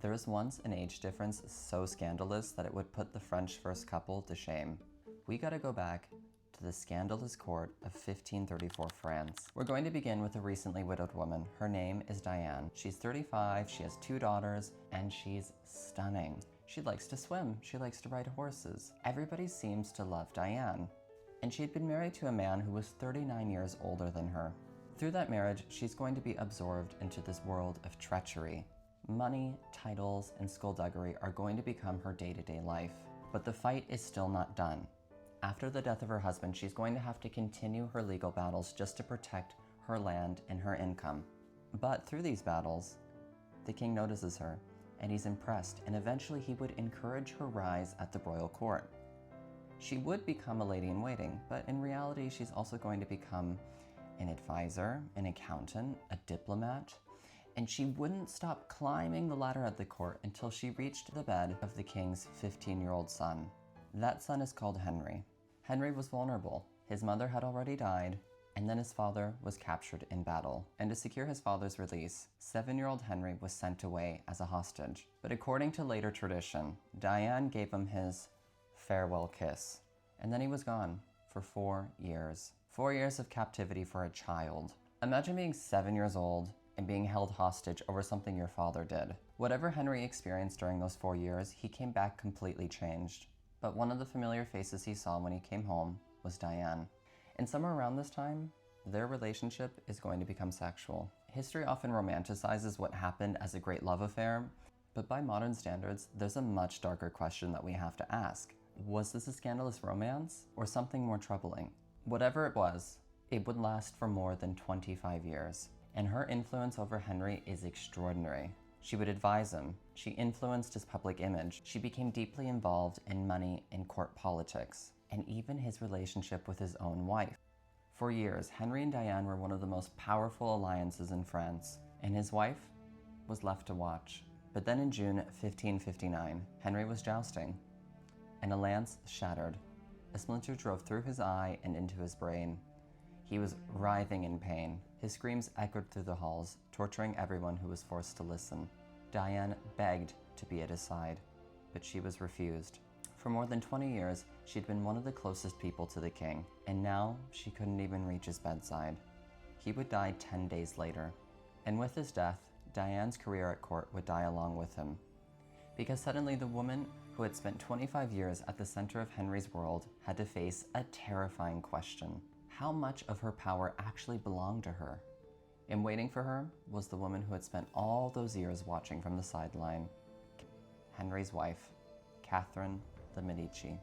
There was once an age difference so scandalous that it would put the French first couple to shame. We gotta go back to the scandalous court of 1534 France. We're going to begin with a recently widowed woman. Her name is Diane. She's 35, she has 2 daughters, and she's stunning. She likes to swim, she likes to ride horses. Everybody seems to love Diane. And she had been married to a man who was 39 years older than her. Through that marriage, she's going to be absorbed into this world of treachery. Money, titles, and skullduggery are going to become her day-to-day life. But the fight is still not done. After the death of her husband, she's going to have to continue her legal battles just to protect her land and her income. But through these battles, the king notices her, and he's impressed, and eventually he would encourage her rise at the royal court. She would become a lady-in-waiting, but in reality, she's also going to become an advisor, an accountant, a diplomat, and she wouldn't stop climbing the ladder at the court until she reached the bed of the king's 15-year-old son. That son is called Henri. Henri was vulnerable. His mother had already died, and then his father was captured in battle. And to secure his father's release, 7-year-old Henri was sent away as a hostage. But according to later tradition, Diane gave him his farewell kiss, and then he was gone for 4 years. 4 years of captivity for a child. Imagine being 7 years old and being held hostage over something your father did. Whatever Henri experienced during those 4 years, he came back completely changed. But one of the familiar faces he saw when he came home was Diane. And somewhere around this time, their relationship is going to become sexual. History often romanticizes what happened as a great love affair, but by modern standards, there's a much darker question that we have to ask. Was this a scandalous romance or something more troubling? Whatever it was, it would last for more than 25 years. And her influence over Henri is extraordinary. She would advise him. She influenced his public image. She became deeply involved in money and court politics, and even his relationship with his own wife. For years, Henri and Diane were one of the most powerful alliances in France, and his wife was left to watch. But then in June 1559, Henri was jousting, and a lance shattered. A splinter drove through his eye and into his brain. He was writhing in pain. His screams echoed through the halls, torturing everyone who was forced to listen. Diane begged to be at his side, but she was refused. For more than 20 years, she'd been one of the closest people to the king, and now she couldn't even reach his bedside. He would die 10 days later, and with his death, Diane's career at court would die along with him. Because suddenly the woman who had spent 25 years at the center of Henri's world had to face a terrifying question. How much of her power actually belonged to her? And waiting for her was the woman who had spent all those years watching from the sideline, Henri's wife, Catherine de Medici.